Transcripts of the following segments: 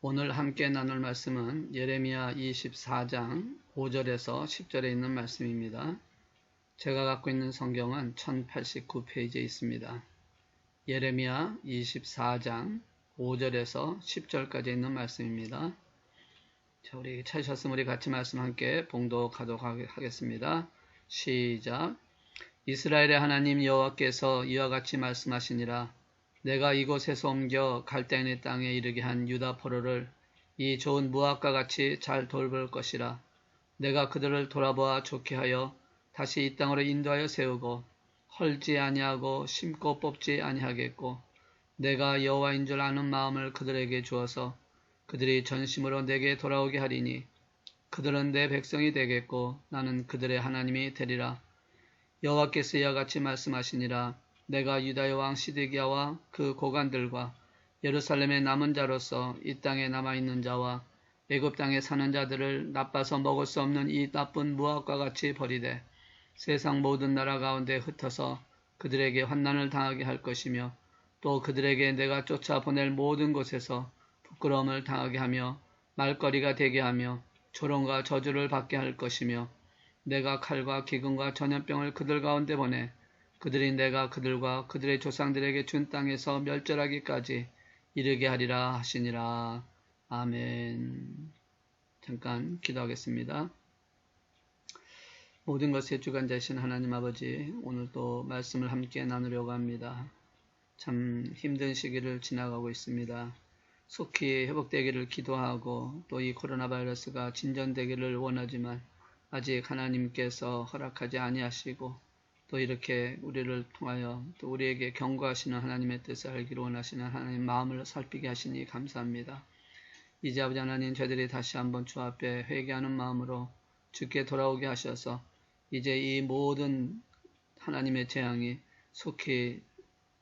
오늘 함께 나눌 말씀은 예레미야 24장 5절에서 10절에 있는 말씀입니다. 제가 갖고 있는 성경은 1089페이지에 있습니다. 예레미야 24장 5절에서 10절까지 있는 말씀입니다. 자, 우리 찾으셨으면 우리 같이 말씀 함께 봉독하도록 하겠습니다. 시작. 이스라엘의 하나님 여호와께서 이와 같이 말씀하시니라. 내가 이곳에서 옮겨 갈대인의 땅에 이르게 한 유다 포로를 이 좋은 무화과 같이 잘 돌볼 것이라. 내가 그들을 돌아보아 좋게 하여 다시 이 땅으로 인도하여 세우고 헐지 아니하고 심고 뽑지 아니하겠고, 내가 여호와인 줄 아는 마음을 그들에게 주어서 그들이 전심으로 내게 돌아오게 하리니 그들은 내 백성이 되겠고 나는 그들의 하나님이 되리라. 여호와께서 이와 같이 말씀하시니라. 내가 유다의 왕 시드기야와 그 고관들과 예루살렘의 남은 자로서 이 땅에 남아있는 자와 애굽 땅에 사는 자들을 나빠서 먹을 수 없는 이 나쁜 무화과 같이 버리되 세상 모든 나라 가운데 흩어서 그들에게 환난을 당하게 할 것이며, 또 그들에게 내가 쫓아 보낼 모든 곳에서 부끄러움을 당하게 하며 말거리가 되게 하며 조롱과 저주를 받게 할 것이며, 내가 칼과 기근과 전염병을 그들 가운데 보내 그들이 내가 그들과 그들의 조상들에게 준 땅에서 멸절하기까지 이르게 하리라 하시니라. 아멘. 잠깐 기도하겠습니다. 모든 것의 주관자이신 하나님 아버지, 오늘도 말씀을 함께 나누려고 합니다. 참 힘든 시기를 지나가고 있습니다. 속히 회복되기를 기도하고 또 이 코로나 바이러스가 진전되기를 원하지만 아직 하나님께서 허락하지 아니하시고 또 이렇게 우리를 통하여 또 우리에게 경고하시는 하나님의 뜻을 알기를 원하시는 하나님 마음을 살피게 하시니 감사합니다. 이제 아버지 하나님, 저희들이 다시 한번 주 앞에 회개하는 마음으로 주께 돌아오게 하셔서 이제 이 모든 하나님의 재앙이 속히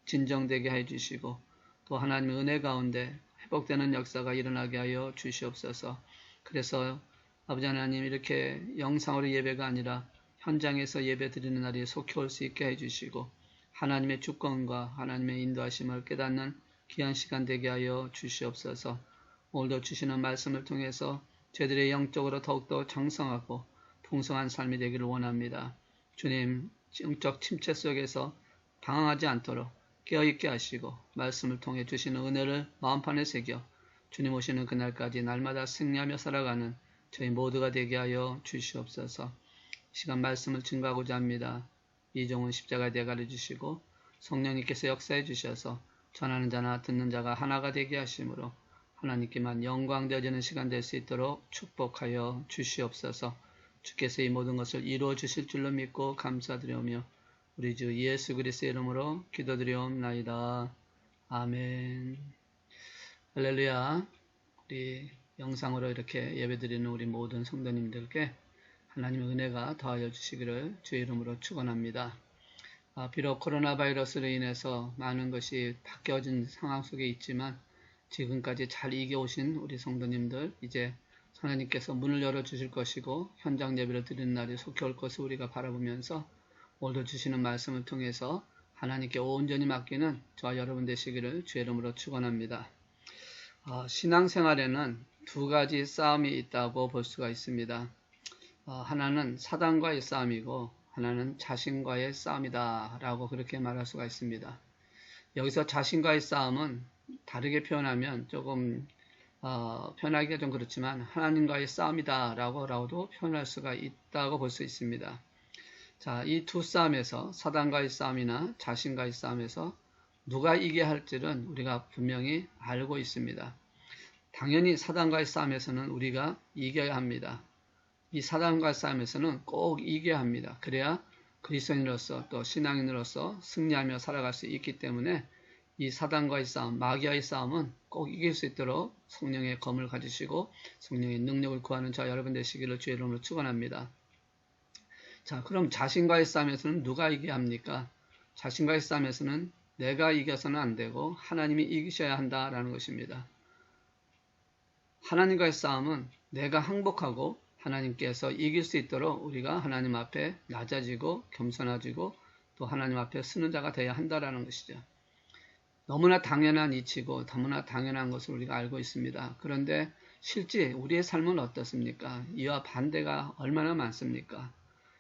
진정되게 해주시고 또 하나님의 은혜 가운데 회복되는 역사가 일어나게 하여 주시옵소서. 그래서 아버지 하나님, 이렇게 영상으로 예배가 아니라 현장에서 예배 드리는 날이 속히 올 수 있게 해주시고 하나님의 주권과 하나님의 인도하심을 깨닫는 귀한 시간 되게 하여 주시옵소서. 오늘도 주시는 말씀을 통해서 저희들의 영적으로 더욱더 장성하고 풍성한 삶이 되기를 원합니다. 주님, 영적 침체 속에서 방황하지 않도록 깨어있게 하시고 말씀을 통해 주시는 은혜를 마음판에 새겨 주님 오시는 그날까지 날마다 승리하며 살아가는 저희 모두가 되게 하여 주시옵소서. 시간 말씀을 증거하고자 합니다. 이종은 십자가에 대해 가르치시고 성령님께서 역사해 주셔서 전하는 자나 듣는 자가 하나가 되게 하심으로 하나님께만 영광 되어지는 시간 될 수 있도록 축복하여 주시옵소서. 주께서 이 모든 것을 이루어 주실 줄로 믿고 감사드리오며 우리 주 예수 그리스도의 이름으로 기도드리옵나이다. 아멘. 할렐루야. 우리 영상으로 이렇게 예배드리는 우리 모든 성도님들께 하나님의 은혜가 더하여 주시기를 주의 이름으로 축원합니다. 비록 코로나 바이러스로 인해서 많은 것이 바뀌어진 상황 속에 있지만 지금까지 잘 이겨오신 우리 성도님들, 이제 하나님께서 문을 열어주실 것이고 현장 예배를 드리는 날이 속히 올 것을 우리가 바라보면서 오늘도 주시는 말씀을 통해서 하나님께 온전히 맡기는 저와 여러분 되시기를 주의 이름으로 축원합니다. 신앙생활에는 두 가지 싸움이 있다고 볼 수가 있습니다. 하나는 사단과의 싸움이고 하나는 자신과의 싸움이다 라고 그렇게 말할 수가 있습니다. 여기서 자신과의 싸움은 다르게 표현하면 조금 표현하기가 좀 그렇지만 하나님과의 싸움이다 라고도 표현할 수가 있다고 볼 수 있습니다. 자, 이 두 싸움에서 사단과의 싸움이나 자신과의 싸움에서 누가 이겨야 할지는 우리가 분명히 알고 있습니다. 당연히 사단과의 싸움에서는 우리가 이겨야 합니다. 이 사단과의 싸움에서는 꼭 이겨야 합니다. 그래야 그리스도인으로서 또 신앙인으로서 승리하며 살아갈 수 있기 때문에 이 사단과의 싸움, 마귀와의 싸움은 꼭 이길 수 있도록 성령의 검을 가지시고 성령의 능력을 구하는 저 여러분 되시기를 주의 이름으로 축원합니다. 자, 그럼 자신과의 싸움에서는 누가 이겨야 합니까? 자신과의 싸움에서는 내가 이겨서는 안 되고 하나님이 이기셔야 한다라는 것입니다. 하나님과의 싸움은 내가 항복하고 하나님께서 이길 수 있도록 우리가 하나님 앞에 낮아지고 겸손해지고 또 하나님 앞에 서는 자가 되어야 한다라는 것이죠. 너무나 당연한 이치고 너무나 당연한 것을 우리가 알고 있습니다. 그런데 실제 우리의 삶은 어떻습니까? 이와 반대가 얼마나 많습니까?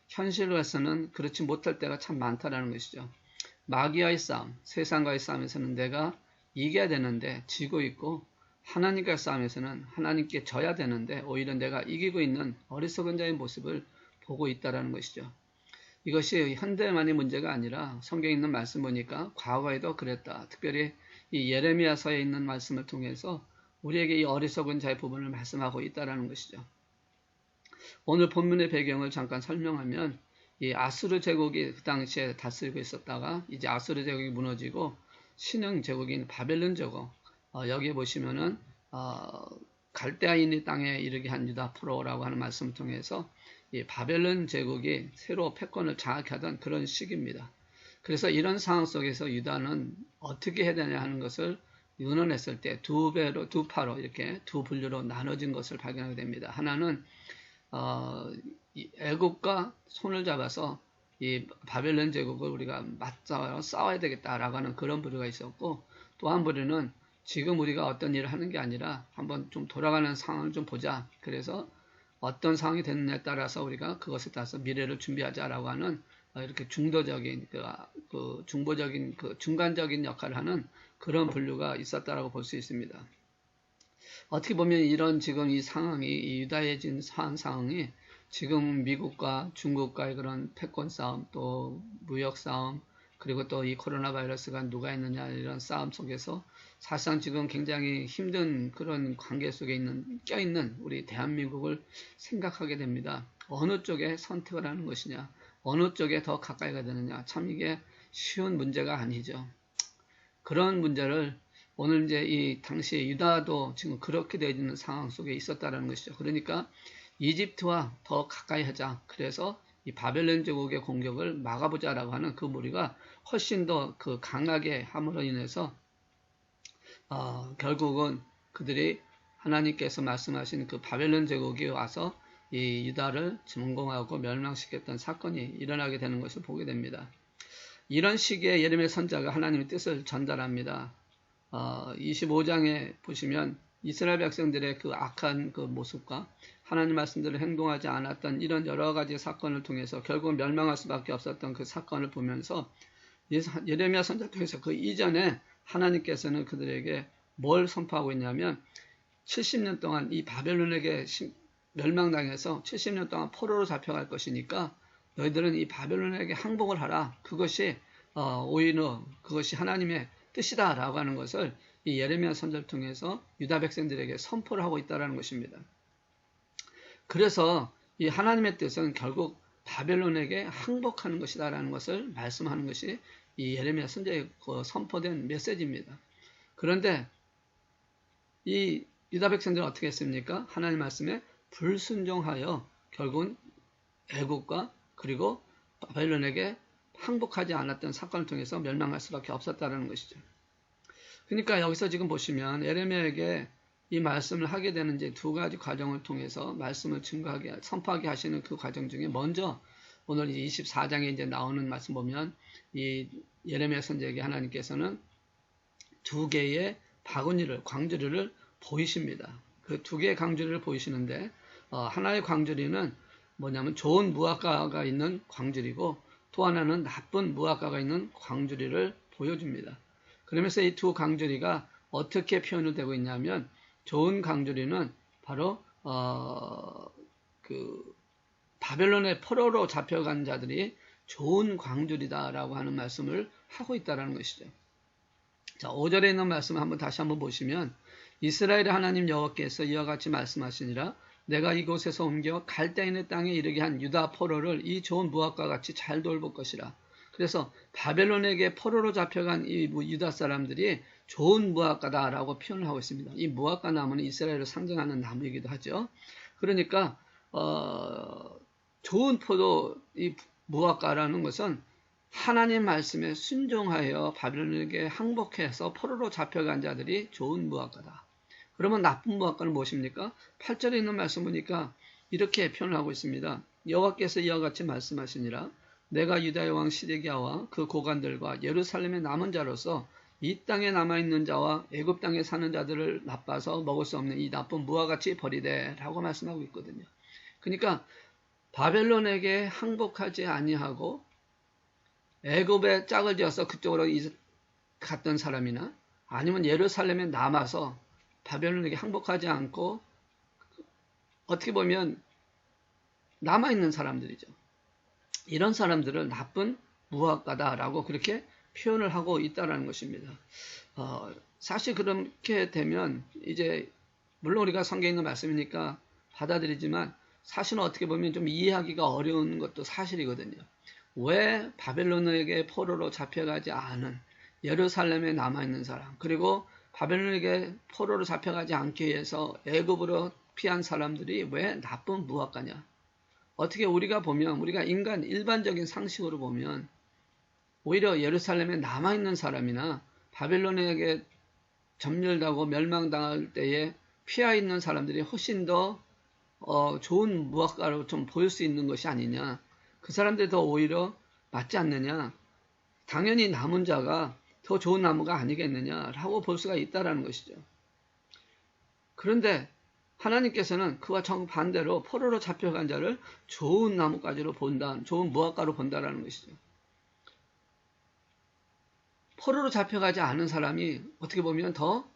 현실에서는 그렇지 못할 때가 참 많다라는 것이죠. 마귀와의 싸움, 세상과의 싸움에서는 내가 이겨야 되는데 지고 있고, 하나님과의 싸움에서는 하나님께 져야 되는데 오히려 내가 이기고 있는 어리석은 자의 모습을 보고 있다는 것이죠. 이것이 현대만의 문제가 아니라 성경에 있는 말씀 보니까 과거에도 그랬다. 특별히 이 예레미야서에 있는 말씀을 통해서 우리에게 이 어리석은 자의 부분을 말씀하고 있다는 것이죠. 오늘 본문의 배경을 잠깐 설명하면, 이 아수르 제국이 그 당시에 다스리고 있었다가 이제 아수르 제국이 무너지고 신흥 제국인 바벨론 제국, 여기 보시면은 갈대아인의 땅에 이르게 한 유다 프로라고 하는 말씀을 통해서 이 바벨론 제국이 새로 패권을 장악하던 그런 시기입니다. 그래서 이런 상황 속에서 유다는 어떻게 해야 되냐 하는 것을 의논했을 때 두 파로 이렇게 두 분류로 나눠진 것을 발견하게 됩니다. 하나는 애국과 손을 잡아서 이 바벨론 제국을 우리가 맞서 싸워야 되겠다라고 하는 그런 부류가 있었고, 또 한 부류는 지금 우리가 어떤 일을 하는 게 아니라 한번 좀 돌아가는 상황을 좀 보자. 그래서 어떤 상황이 됐느냐에 따라서 우리가 그것에 따라서 미래를 준비하자라고 하는 이렇게 중도적인 중보적인 중간적인 역할을 하는 그런 분류가 있었다라고 볼 수 있습니다. 어떻게 보면 이런 지금 이 상황이, 이 유다해진 상황이 지금 미국과 중국과의 그런 패권 싸움, 또 무역 싸움, 그리고 또 이 코로나 바이러스가 누가 있느냐 이런 싸움 속에서 사실상 지금 굉장히 힘든 그런 관계 속에 껴있는 우리 대한민국을 생각하게 됩니다. 어느 쪽에 선택을 하는 것이냐, 어느 쪽에 더 가까이 가야 되느냐, 참 이게 쉬운 문제가 아니죠. 그런 문제를 오늘 이제 이 당시에 유다도 지금 그렇게 되어 있는 상황 속에 있었다는 것이죠. 그러니까 이집트와 더 가까이 하자. 그래서 이 바벨론 제국의 공격을 막아보자라고 하는 그 무리가 훨씬 더 강하게 함으로 인해서 결국은 그들이 하나님께서 말씀하신 그 바벨론 제국이 와서 이 유다를 점공하고 멸망시켰던 사건이 일어나게 되는 것을 보게 됩니다. 이런 시기에 예레미야 선지자가 하나님의 뜻을 전달합니다. 25장에 보시면 이스라엘 백성들의 그 악한 그 모습과 하나님 말씀대로 행동하지 않았던 이런 여러 가지 사건을 통해서 결국 멸망할 수밖에 없었던 그 사건을 보면서 예레미야 선지자 통해서 그 이전에 하나님께서는 그들에게 뭘 선포하고 있냐면 70년 동안 이 바벨론에게 멸망당해서 70년 동안 포로로 잡혀갈 것이니까 너희들은 이 바벨론에게 항복을 하라. 그것이 오히려 그것이 하나님의 뜻이다 라고 하는 것을 이 예레미야 선지자를 통해서 유다 백성들에게 선포를 하고 있다는 것입니다. 그래서 이 하나님의 뜻은 결국 바벨론에게 항복하는 것이다 라는 것을 말씀하는 것이 이 예레미야 선지자의 선포된 메시지입니다. 그런데 이 유다 백성들은 어떻게 했습니까? 하나님 말씀에 불순종하여 결국은 애국과 그리고 바벨론에게 항복하지 않았던 사건을 통해서 멸망할 수밖에 없었다는 것이죠. 그러니까 여기서 지금 보시면 예레미야에게 이 말씀을 하게 되는 이제 두 가지 과정을 통해서 말씀을 증거하게, 선포하게 하시는 그 과정 중에 먼저 오늘 24장에 이제 나오는 말씀 보면 이 예레미야 선지자에게 하나님께서는 두 개의 바구니를, 광주리를 보이십니다. 그 두 개의 광주리를 보이시는데 하나의 광주리는 뭐냐면 좋은 무화과가 있는 광주리고 또 하나는 나쁜 무화과가 있는 광주리를 보여줍니다. 그러면서 이 두 광주리가 어떻게 표현이 되고 있냐면 좋은 광주리는 바로 바벨론의 포로로 잡혀간 자들이 좋은 광주리다라고 하는 말씀을 하고 있다는 것이죠. 자, 5절에 있는 말씀을 다시 한번 보시면 이스라엘의 하나님 여호와께서 이와 같이 말씀하시니라 내가 이곳에서 옮겨 갈대인의 땅에 이르게 한 유다 포로를 이 좋은 무화과 같이 잘 돌볼 것이라. 그래서 바벨론에게 포로로 잡혀간 이 유다 사람들이 좋은 무화과다라고 표현을 하고 있습니다. 이 무화과 나무는 이스라엘을 상징하는 나무이기도 하죠. 그러니까 좋은 포도 이 무화과라는 것은 하나님 말씀에 순종하여 바벨론에게 항복해서 포로로 잡혀간 자들이 좋은 무화과다. 그러면 나쁜 무화과는 무엇입니까? 8절에 있는 말씀 보니까 이렇게 표현을 하고 있습니다. 여호와께서 이와 같이 말씀하시니라 내가 유다의 왕 시드기야와 그 고관들과 예루살렘의 남은 자로서 이 땅에 남아있는 자와 애굽 땅에 사는 자들을 나빠서 먹을 수 없는 이 나쁜 무와 같이 버리되 라고 말씀하고 있거든요. 그러니까 바벨론에게 항복하지 아니하고 애굽에 짝을 지어서 그쪽으로 갔던 사람이나 아니면 예루살렘에 남아서 바벨론에게 항복하지 않고 어떻게 보면 남아있는 사람들이죠. 이런 사람들을 나쁜 무학가다라고 그렇게 표현을 하고 있다는 것입니다. 사실 그렇게 되면 이제 물론 우리가 성경에 있는 말씀이니까 받아들이지만 사실은 어떻게 보면 좀 이해하기가 어려운 것도 사실이거든요. 왜 바벨론에게 포로로 잡혀가지 않은 예루살렘에 남아있는 사람, 그리고 바벨론에게 포로로 잡혀가지 않기 위해서 애굽으로 피한 사람들이 왜 나쁜 무학가냐? 어떻게 우리가 보면, 우리가 인간 일반적인 상식으로 보면 오히려 예루살렘에 남아있는 사람이나 바벨론에게 점멸당하고 멸망당할 때에 피해 있는 사람들이 훨씬 더 좋은 무학가로 좀 보일 수 있는 것이 아니냐. 그 사람들이 더 오히려 맞지 않느냐. 당연히 남은 자가 더 좋은 나무가 아니겠느냐라고 볼 수가 있다는 것이죠. 그런데 하나님께서는 그와 정반대로 포로로 잡혀간 자를 좋은 나무가지로 본다, 좋은 무학가로 본다라는 것이죠. 포로로 잡혀가지 않은 사람이 어떻게 보면 더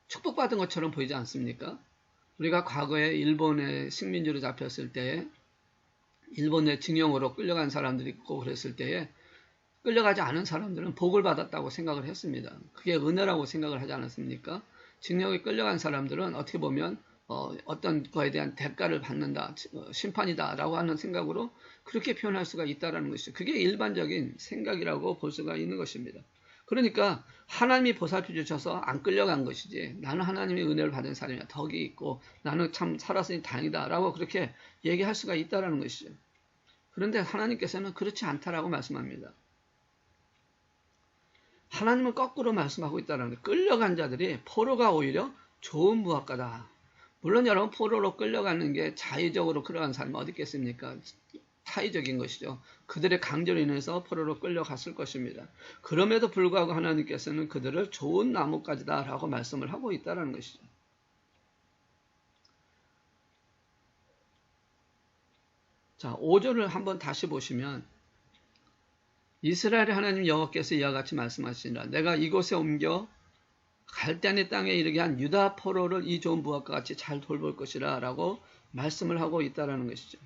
축복받은 것처럼 보이지 않습니까? 우리가 과거에 일본의 식민지로 잡혔을 때에 일본의 징용으로 끌려간 사람들이 있고 그랬을 때에 끌려가지 않은 사람들은 복을 받았다고 생각을 했습니다. 그게 은혜라고 생각을 하지 않았습니까? 징용에 끌려간 사람들은 어떻게 보면 어떤 거에 대한 대가를 받는다, 심판이다 라고 하는 생각으로 그렇게 표현할 수가 있다는 것이죠. 그게 일반적인 생각이라고 볼 수가 있는 것입니다. 그러니까 하나님이 보살펴 주셔서 안 끌려간 것이지 나는 하나님의 은혜를 받은 사람이야, 덕이 있고 나는 참 살았으니 다행이다 라고 그렇게 얘기할 수가 있다는 것이죠. 그런데 하나님께서는 그렇지 않다라고 말씀합니다. 하나님은 거꾸로 말씀하고 있다는 거예요. 끌려간 자들이 포로가 오히려 좋은 무학가다. 물론 여러분 포로로 끌려가는 게 자의적으로 끌려간 사람이 어디 있겠습니까? 타의적인 것이죠. 그들의 강제로 인해서 포로로 끌려갔을 것입니다. 그럼에도 불구하고 하나님께서는 그들을 좋은 나무까지다 라고 말씀을 하고 있다는 것이죠. 자, 5절을 한번 다시 보시면 이스라엘의 하나님 여호와께서 이와 같이 말씀하시니라. 내가 이곳에 옮겨 갈대아의 땅에 이르게 한 유다 포로를 이 좋은 무학과 같이 잘 돌볼 것이라 라고 말씀을 하고 있다는 것이죠.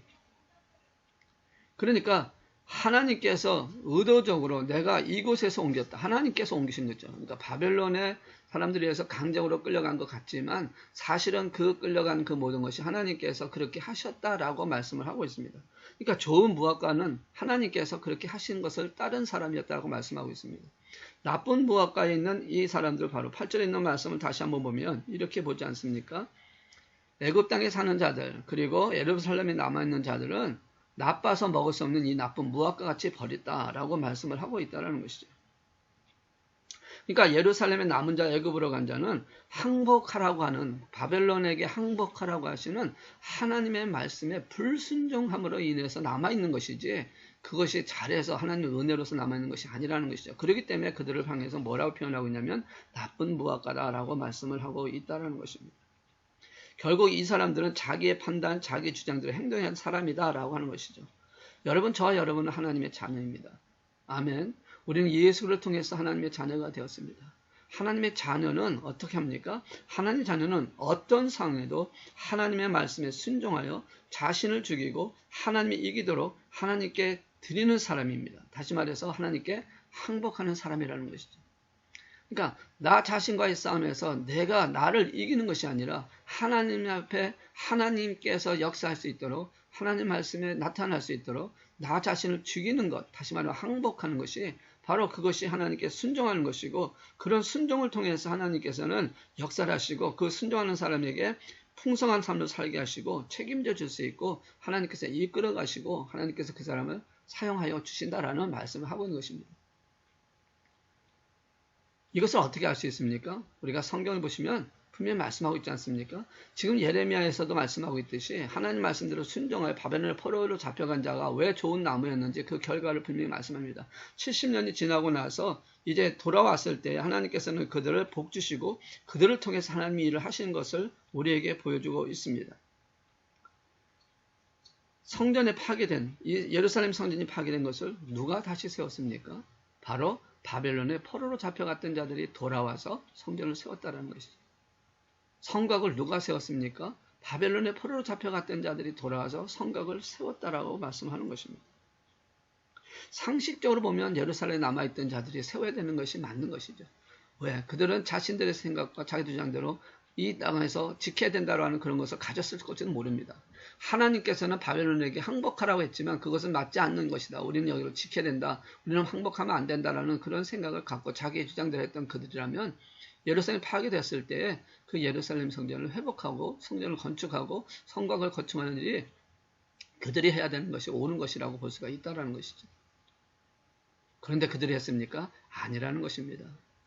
그러니까 하나님께서 의도적으로 내가 이곳에서 옮겼다. 하나님께서 옮기신 거죠. 그러니까 바벨론의 사람들에 의해서 강제로 끌려간 것 같지만 사실은 그 끌려간 그 모든 것이 하나님께서 그렇게 하셨다라고 말씀을 하고 있습니다. 그러니까 좋은 무학가는 하나님께서 그렇게 하신 것을 따른 사람이었다고 말씀하고 있습니다. 나쁜 무학가에 있는 이 사람들 바로 8절에 있는 말씀을 다시 한번 보면 이렇게 보지 않습니까? 애굽 땅에 사는 자들 그리고 예루살렘에 남아있는 자들은 나빠서 먹을 수 없는 이 나쁜 무학과 같이 버렸다라고 말씀을 하고 있다는 것이죠. 그러니까 예루살렘에 남은 자 애굽으로 간 자는 항복하라고 하는 바벨론에게 항복하라고 하시는 하나님의 말씀에 불순종함으로 인해서 남아있는 것이지 그것이 잘해서 하나님의 은혜로서 남아있는 것이 아니라는 것이죠. 그렇기 때문에 그들을 향해서 뭐라고 표현하고 있냐면 나쁜 무학가다라고 말씀을 하고 있다는 것입니다. 결국 이 사람들은 자기의 판단, 자기 주장대로 행동한 사람이다라고 하는 것이죠. 여러분, 저와 여러분은 하나님의 자녀입니다. 아멘. 우리는 예수를 통해서 하나님의 자녀가 되었습니다. 하나님의 자녀는 어떻게 합니까? 하나님의 자녀는 어떤 상황에도 하나님의 말씀에 순종하여 자신을 죽이고 하나님이 이기도록 하나님께 드리는 사람입니다. 다시 말해서 하나님께 항복하는 사람이라는 것이죠. 그러니까 나 자신과의 싸움에서 내가 나를 이기는 것이 아니라 하나님 앞에 하나님께서 역사할 수 있도록 하나님 말씀에 나타날 수 있도록 나 자신을 죽이는 것, 다시 말하면 항복하는 것이 바로 그것이 하나님께 순종하는 것이고 그런 순종을 통해서 하나님께서는 역사를 하시고 그 순종하는 사람에게 풍성한 삶을 살게 하시고 책임져 줄 수 있고 하나님께서 이끌어 가시고 하나님께서 그 사람을 사용하여 주신다라는 말씀을 하고 있는 것입니다. 이것을 어떻게 알 수 있습니까? 우리가 성경을 보시면 분명히 말씀하고 있지 않습니까? 지금 예레미야에서도 말씀하고 있듯이 하나님 말씀대로 순종하여 바벨론의 포로로 잡혀간 자가 왜 좋은 나무였는지 그 결과를 분명히 말씀합니다. 70년이 지나고 나서 이제 돌아왔을 때 하나님께서는 그들을 복주시고 그들을 통해서 하나님이 일을 하시는 것을 우리에게 보여주고 있습니다. 성전에 파괴된, 이 예루살렘 성전이 파괴된 것을 누가 다시 세웠습니까? 바로 바벨론의 포로로 잡혀갔던 자들이 돌아와서 성전을 세웠다는 것이죠. 성곽을 누가 세웠습니까? 바벨론의 포로로 잡혀갔던 자들이 돌아와서 성곽을 세웠다라고 말씀하는 것입니다. 상식적으로 보면 예루살렘에 남아있던 자들이 세워야 되는 것이 맞는 것이죠. 왜? 그들은 자신들의 생각과 자기 주장대로 이 땅에서 지켜야 된다라는 그런 것을 가졌을 것은 모릅니다. 하나님께서는 바벨론에게 항복하라고 했지만 그것은 맞지 않는 것이다. 우리는 여기를 지켜야 된다. 우리는 항복하면 안 된다라는 그런 생각을 갖고 자기의 주장대로 했던 그들이라면 예루살렘이 파괴됐을 때 그 예루살렘 성전을 회복하고 성전을 건축하고 성곽을 건축하는 일이 그들이 해야 되는 것이 옳은 것이라고 볼 수가 있다는 것이죠. 그런데 그들이 했습니까? 아니라는 것입니다.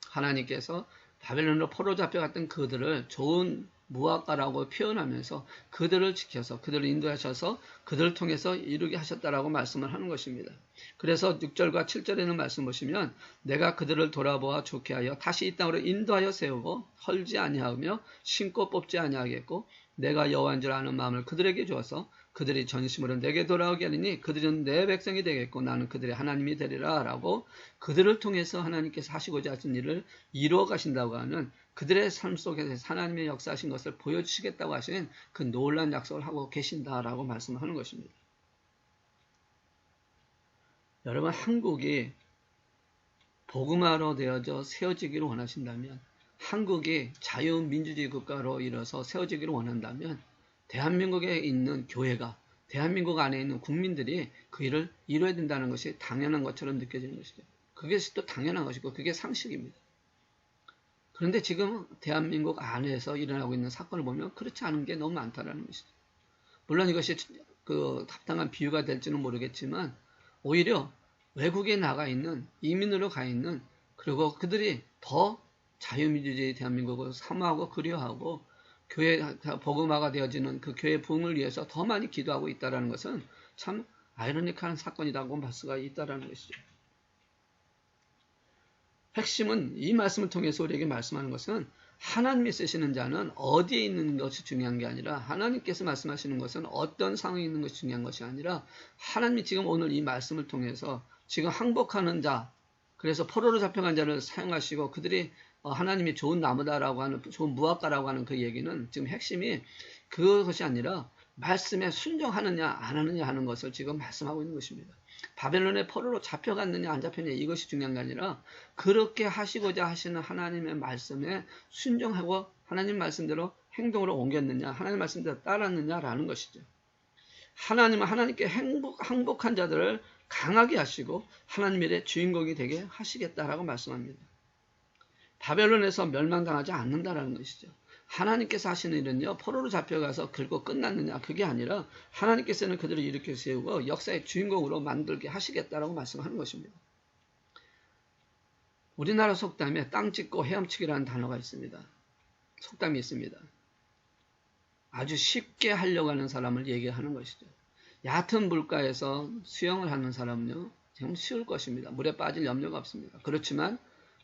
하나님께서 바벨론으로 포로 잡혀갔던 그들을 좋은 무화과라고 표현하면서 그들을 지켜서 그들을 인도하셔서 그들을 통해서 이루게 하셨다라고 말씀을 하는 것입니다. 그래서 6절과 7절에는 말씀 보시면 내가 그들을 돌아보아 좋게 하여 다시 이 땅으로 인도하여 세우고 헐지 아니하며 심고 뽑지 아니하겠고 내가 여호와인 줄 아는 마음을 그들에게 주어서 그들이 전심으로 내게 돌아오게 하리니 그들은 내 백성이 되겠고 나는 그들의 하나님이 되리라 라고 그들을 통해서 하나님께서 하시고자 하신 일을 이루어 가신다고 하는 그들의 삶 속에서 하나님의 역사하신 것을 보여주시겠다고 하신 그 놀라운 약속을 하고 계신다라고 말씀하는 것입니다. 여러분, 한국이 복음화로 되어져 세워지기를 원하신다면, 한국이 자유민주주의 국가로 이뤄서 세워지기를 원한다면 대한민국에 있는 교회가, 대한민국 안에 있는 국민들이 그 일을 이뤄야 된다는 것이 당연한 것처럼 느껴지는 것이죠. 그것이 또 당연한 것이고 그게 상식입니다. 그런데 지금 대한민국 안에서 일어나고 있는 사건을 보면 그렇지 않은 게 너무 많다는 것이죠. 물론 이것이 합당한 비유가 될지는 모르겠지만 오히려 외국에 나가 있는, 이민으로 가 있는, 그리고 그들이 더 자유민주주의 대한민국을 사모하고 그리워하고 교회 복음화가 되어지는 그 교회 부흥을 위해서 더 많이 기도하고 있다는 것은 참 아이러니컬한 사건이라고 볼 수가 있다는 것이죠. 핵심은 이 말씀을 통해서 우리에게 말씀하는 것은 하나님이 쓰시는 자는 어디에 있는 것이 중요한 게 아니라 하나님께서 말씀하시는 것은 어떤 상황에 있는 것이 중요한 것이 아니라 하나님이 지금 오늘 이 말씀을 통해서 지금 항복하는 자, 그래서 포로로 잡혀간 자를 사용하시고 그들이 하나님이 좋은 나무다라고 하는, 좋은 무화과라고 하는 그 얘기는 지금 핵심이 그것이 아니라 말씀에 순종하느냐 안 하느냐 하는 것을 지금 말씀하고 있는 것입니다. 바벨론의 포로로 잡혀갔느냐 안 잡혔느냐 이것이 중요한 게 아니라 그렇게 하시고자 하시는 하나님의 말씀에 순종하고 하나님 말씀대로 행동으로 옮겼느냐, 하나님 말씀대로 따랐느냐라는 것이죠. 하나님은 하나님께 항복한 자들을 강하게 하시고 하나님 일의 주인공이 되게 하시겠다라고 말씀합니다. 바벨론에서 멸망당하지 않는다라는 것이죠. 하나님께서 하시는 일은요, 포로로 잡혀가서 결국 끝났느냐, 그게 아니라 하나님께서는 그들을 일으켜 세우고 역사의 주인공으로 만들게 하시겠다라고 말씀하는 것입니다. 우리나라 속담에 땅 찢고 헤엄치기라는 단어가 있습니다. 속담이 있습니다. 아주 쉽게 하려고 하는 사람을 얘기하는 것이죠. 얕은 물가에서 수영을 하는 사람은요, 정말 쉬울 것입니다. 물에 빠질 염려가 없습니다. 그렇지만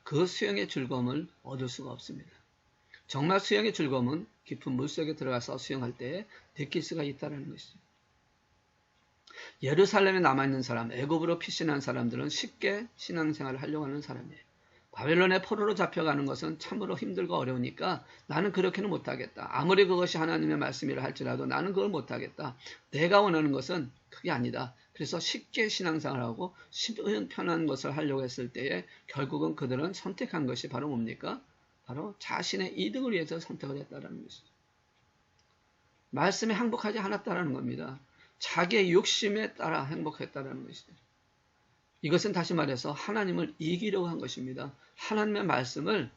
그 수영의 즐거움을 얻을 수가 없습니다. 정말 수영의 즐거움은 깊은 물속에 들어가서 수영할 때 느낄 수가 있다는 것이죠. 예루살렘에 남아있는 사람, 애굽으로 피신한 사람들은 쉽게 신앙생활을 하려고 하는 사람이에요. 바벨론의 포로로 잡혀가는 것은 참으로 힘들고 어려우니까 나는 그렇게는 못하겠다. 아무리 그것이 하나님의 말씀이라 할지라도 나는 그걸 못하겠다. 내가 원하는 것은 그게 아니다. 그래서 쉽게 신앙생활하고 쉽은 편한 것을 하려고 했을 때에 결국은 그들은 선택한 것이 바로 뭡니까? 바로 자신의 이득을 위해서 선택을 했다는 것이죠. 말씀에 항복하지 않았다는 겁니다. 자기의 욕심에 따라 행복했다는 것이죠. 이것은 다시 말해서 하나님을 이기려고 한 것입니다. 하나님의 말씀을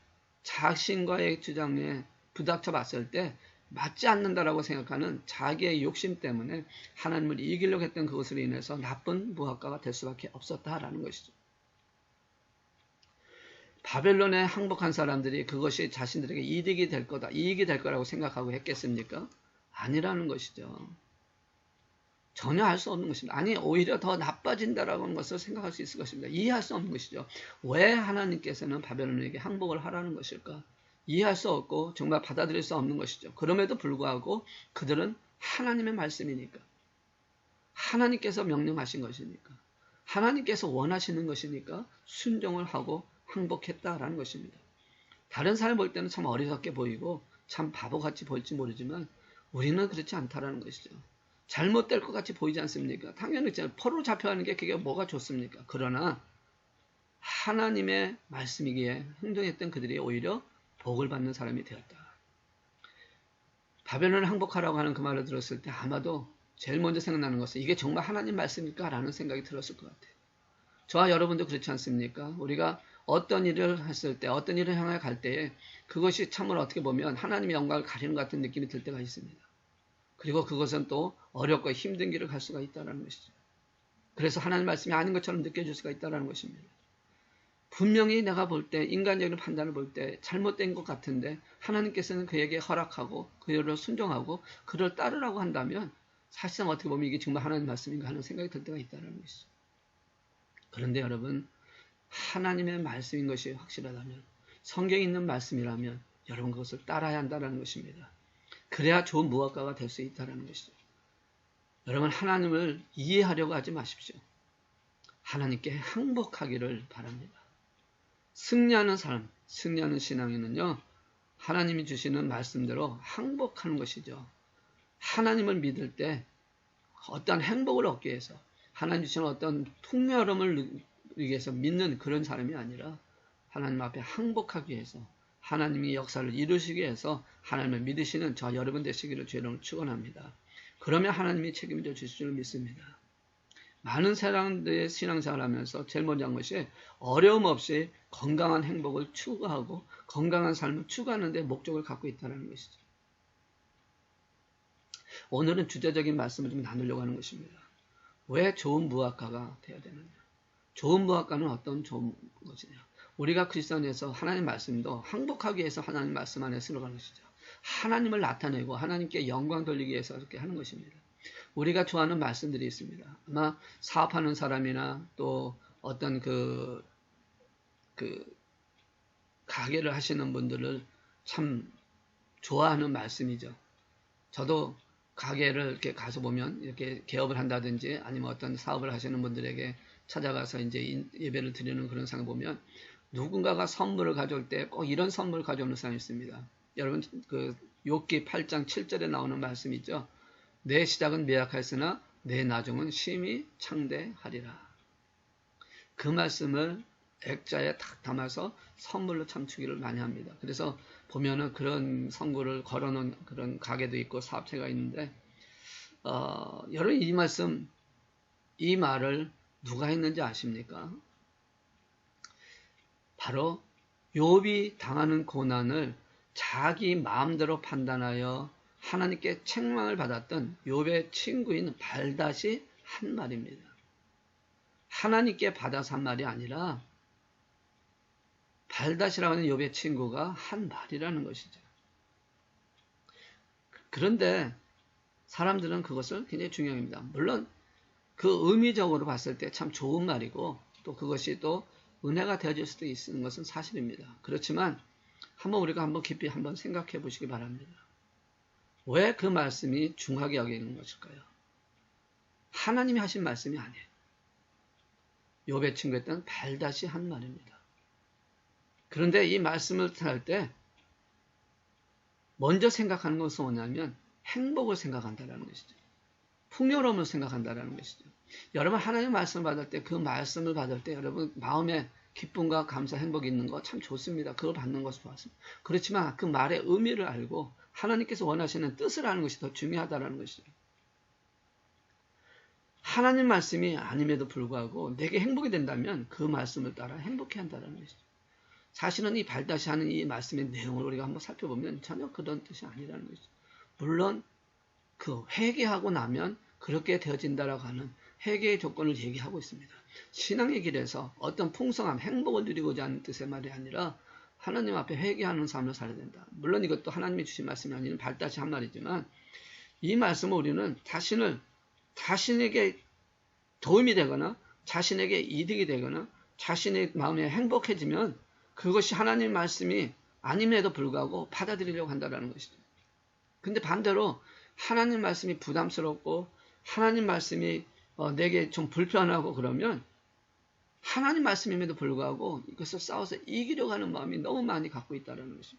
자신과의 주장에 부닥쳐 봤을 때 맞지 않는다라고 생각하는 자기의 욕심 때문에 하나님을 이기려고 했던 그것으로 인해서 나쁜 무화과가 될 수밖에 없었다라는 것이죠. 바벨론에 항복한 사람들이 그것이 자신들에게 이익이 될 거라고 생각하고 했겠습니까? 아니라는 것이죠. 전혀 알 수 없는 것입니다. 아니, 오히려 더 나빠진다라고 하는 것을 생각할 수 있을 것입니다. 이해할 수 없는 것이죠. 왜 하나님께서는 바벨론에게 항복을 하라는 것일까? 이해할 수 없고 정말 받아들일 수 없는 것이죠. 그럼에도 불구하고 그들은 하나님의 말씀이니까, 하나님께서 명령하신 것이니까, 하나님께서 원하시는 것이니까 순종을 하고 항복했다라는 것입니다. 다른 사람 볼 때는 참 어리석게 보이고 참 바보같이 보일지 모르지만 우리는 그렇지 않다라는 것이죠. 잘못될 것 같이 보이지 않습니까? 당연히 포로 잡혀가는 게 그게 뭐가 좋습니까? 그러나 하나님의 말씀이기에 행동했던 그들이 오히려 복을 받는 사람이 되었다. 바벨론을 항복하라고 하는 그 말을 들었을 때 아마도 제일 먼저 생각나는 것은 이게 정말 하나님 말씀일까? 라는 생각이 들었을 것 같아요. 저와 여러분도 그렇지 않습니까? 우리가 어떤 일을 했을 때, 어떤 일을 향해 갈 때에 그것이 참으로 어떻게 보면 하나님의 영광을 가리는 것 같은 느낌이 들 때가 있습니다. 그리고 그것은 또 어렵고 힘든 길을 갈 수가 있다는 것이죠. 그래서 하나님 말씀이 아닌 것처럼 느껴질 수가 있다는 것입니다. 분명히 내가 볼 때, 인간적인 판단을 볼 때 잘못된 것 같은데 하나님께서는 그에게 허락하고 그를 순종하고 그를 따르라고 한다면 사실상 어떻게 보면 이게 정말 하나님 말씀인가 하는 생각이 들 때가 있다는 것이죠. 그런데 여러분, 하나님의 말씀인 것이 확실하다면, 성경에 있는 말씀이라면 여러분 그것을 따라야 한다는 것입니다. 그래야 좋은 무엇가가 될 수 있다는 것이죠. 여러분, 하나님을 이해하려고 하지 마십시오. 하나님께 항복하기를 바랍니다. 승리하는 삶, 승리하는 신앙에는요, 하나님이 주시는 말씀대로 항복하는 것이죠. 하나님을 믿을 때 어떤 행복을 얻기 위해서, 하나님 주시는 어떤 풍요로움을 위해서 믿는 그런 사람이 아니라 하나님 앞에 항복하기 위해서, 하나님이 역사를 이루시기 위해서 하나님을 믿으시는 저 여러분 되시기를 주님으로 축원합니다. 그러면 하나님이 책임져 주실 줄 믿습니다. 많은 사람들의 신앙생활을 하면서 제일 먼저 한 것이 어려움 없이 건강한 행복을 추구하고 건강한 삶을 추구하는 데 목적을 갖고 있다는 것이죠. 오늘은 주제적인 말씀을 좀 나누려고 하는 것입니다. 왜 좋은 무학가가 되어야 되느냐? 좋은 무학가는 어떤 좋은 것이냐? 우리가 크리스천에서 하나님 말씀도 항복하기 위해서 하나님 말씀 안에 들어가는 것이죠. 하나님을 나타내고 하나님께 영광 돌리기 위해서 이렇게 하는 것입니다. 우리가 좋아하는 말씀들이 있습니다. 아마 사업하는 사람이나 또 어떤 그 가게를 하시는 분들을 참 좋아하는 말씀이죠. 저도 가게를 이렇게 가서 보면 이렇게 개업을 한다든지 아니면 어떤 사업을 하시는 분들에게 찾아가서 이제 예배를 드리는 그런 상을 보면 누군가가 선물을 가져올 때 꼭 이런 선물을 가져오는 사람이 있습니다. 여러분 그 욥기 8장 7절에 나오는 말씀 있죠. 내 시작은 미약하였으나 내 나중은 심히 창대하리라. 그 말씀을 액자에 탁 담아서 선물로 참 주기를 많이 합니다. 그래서 보면은 그런 선물을 걸어놓은 그런 가게도 있고 사업체가 있는데 여러분 이 말씀, 이 말을 누가 했는지 아십니까? 바로 욥이 당하는 고난을 자기 마음대로 판단하여 하나님께 책망을 받았던 욥의 친구인 발닷이 한 말입니다. 하나님께 받아서 한 말이 아니라 발닷이라고 하는 욥의 친구가 한 말이라는 것이죠. 그런데 사람들은 그것을 굉장히 중요합니다. 물론 그 의미적으로 봤을 때 참 좋은 말이고 또 그것이 또 은혜가 되어질 수도 있는 것은 사실입니다. 그렇지만 우리가 한번 깊이 한번 생각해 보시기 바랍니다. 왜 그 말씀이 중하게 여기는 것일까요? 하나님이 하신 말씀이 아니에요. 욥의 친구였던 발닷이 한 말입니다. 그런데 이 말씀을 할 때 먼저 생각하는 것은 뭐냐면 행복을 생각한다는 것이죠. 풍요로움을 생각한다는 것이죠. 여러분 하나님의 말씀을 받을 때 그 말씀을 받을 때 여러분 마음에 기쁨과 감사, 행복이 있는 거 참 좋습니다. 그걸 받는 것이 좋았습니다. 그렇지만 그 말의 의미를 알고 하나님께서 원하시는 뜻을 아는 것이 더 중요하다는 것이죠. 하나님 말씀이 아님에도 불구하고 내게 행복이 된다면 그 말씀을 따라 행복해 한다는 것이죠. 사실은 이 발닷이 하는 이 말씀의 내용을 우리가 한번 살펴보면 전혀 그런 뜻이 아니라는 것이죠. 물론 그 회개하고 나면 그렇게 되어진다라고 하는 회개의 조건을 얘기하고 있습니다. 신앙의 길에서 어떤 풍성함, 행복을 누리고자 하는 뜻의 말이 아니라 하나님 앞에 회개하는 삶을 살아야 된다. 물론 이것도 하나님이 주신 말씀이 아니라 발다시 한 말이지만 이 말씀을 우리는 자신에게 도움이 되거나 자신에게 이득이 되거나 자신의 마음에 행복해지면 그것이 하나님 말씀이 아님에도 불구하고 받아들이려고 한다는 것이죠. 근데 반대로 하나님 말씀이 부담스럽고 하나님 말씀이 내게 좀 불편하고 그러면 하나님 말씀임에도 불구하고 이것을 싸워서 이기려고 하는 마음이 너무 많이 갖고 있다는 것이죠.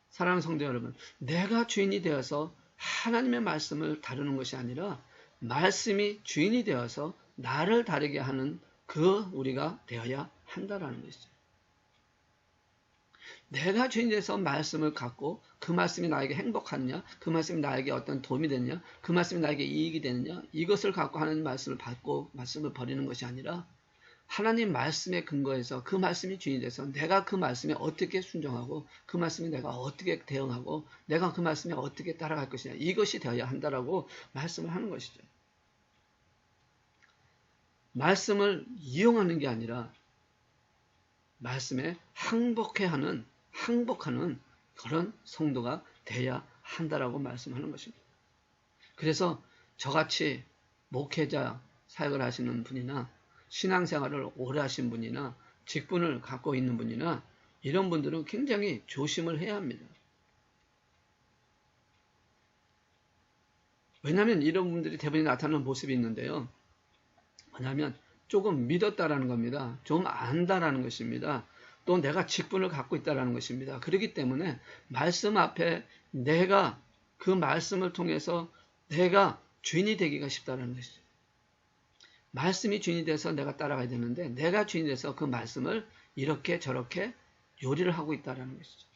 사랑하는 성도 여러분, 내가 주인이 되어서 하나님의 말씀을 다루는 것이 아니라 말씀이 주인이 되어서 나를 다루게 하는 우리가 되어야 한다는 것이죠. 내가 주인이 돼서 말씀을 갖고 그 말씀이 나에게 행복하느냐, 그 말씀이 나에게 어떤 도움이 되느냐, 그 말씀이 나에게 이익이 되느냐, 이것을 갖고 하나님 말씀을 받고 말씀을 버리는 것이 아니라 하나님 말씀에 근거해서 그 말씀이 주인이 돼서 내가 그 말씀에 어떻게 순종하고 그 말씀에 내가 어떻게 대응하고 내가 그 말씀에 어떻게 따라갈 것이냐, 이것이 되어야 한다라고 말씀을 하는 것이죠. 말씀을 이용하는 게 아니라 말씀에 항복하는 그런 성도가 돼야 한다라고 말씀하는 것입니다. 그래서 저같이 목회자 사역을 하시는 분이나 신앙생활을 오래 하신 분이나 직분을 갖고 있는 분이나 이런 분들은 굉장히 조심을 해야 합니다. 왜냐하면 이런 분들이 대부분 나타나는 모습이 있는데요. 뭐냐면 조금 믿었다라는 겁니다. 좀 안다라는 것입니다. 또 내가 직분을 갖고 있다라는 것입니다. 그렇기 때문에 말씀 앞에 내가 그 말씀을 통해서 내가 주인이 되기가 쉽다는 것이죠. 말씀이 주인이 돼서 내가 따라가야 되는데 내가 주인이 돼서 그 말씀을 이렇게 저렇게 요리를 하고 있다는 것이죠.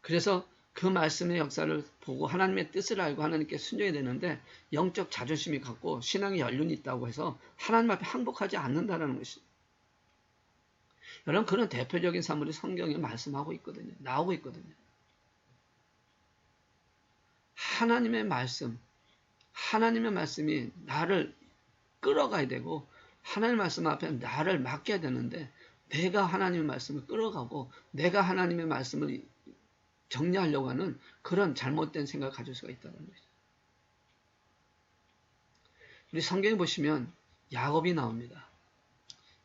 그래서 그 말씀의 역사를 보고 하나님의 뜻을 알고 하나님께 순종해야 되는데 영적 자존심이 갖고 신앙의 연륜이 있다고 해서 하나님 앞에 항복하지 않는다는 것이죠. 여러분, 그런 대표적인 사물이 성경에 말씀하고 있거든요. 나오고 있거든요. 하나님의 말씀이 나를 끌어가야 되고 하나님의 말씀 앞에 나를 맡겨야 되는데 내가 하나님의 말씀을 끌어가고 내가 하나님의 말씀을 정리하려고 하는 그런 잘못된 생각을 가질 수가 있다는 거죠. 우리 성경에 보시면 야곱이 나옵니다.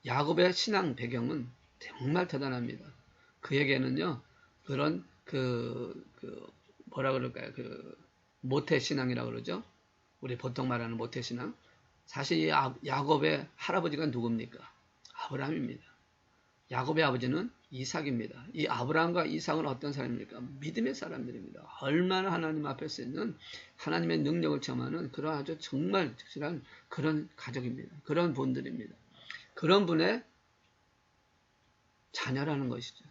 야곱의 신앙 배경은 정말 대단합니다. 그에게는요, 그런 뭐라 그럴까요? 모태 신앙이라고 그러죠. 우리 보통 말하는 모태 신앙. 사실 이 야곱의 할아버지가 누굽니까? 아브라함입니다. 야곱의 아버지는 이삭입니다. 이 아브라함과 이삭은 어떤 사람입니까? 믿음의 사람들입니다. 얼마나 하나님 앞에서 있는 하나님의 능력을 체험하는 그런 아주 정말 특실한 그런 가족입니다. 그런 분들입니다. 그런 분의 자녀라는 것이죠.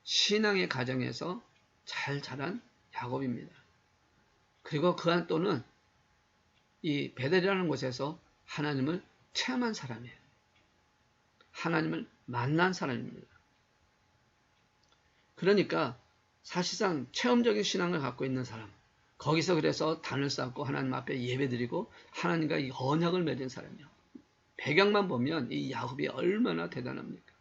신앙의 가정에서 잘 자란 야곱입니다. 그리고 그한 또는 이 베델이라는 곳에서 하나님을 체험한 사람이에요. 하나님을 만난 사람입니다. 그러니까 사실상 체험적인 신앙을 갖고 있는 사람, 거기서 그래서 단을 쌓고 하나님 앞에 예배드리고 하나님과 이 언약을 맺은 사람이요. 배경만 보면 이 야곱이 얼마나 대단합니까?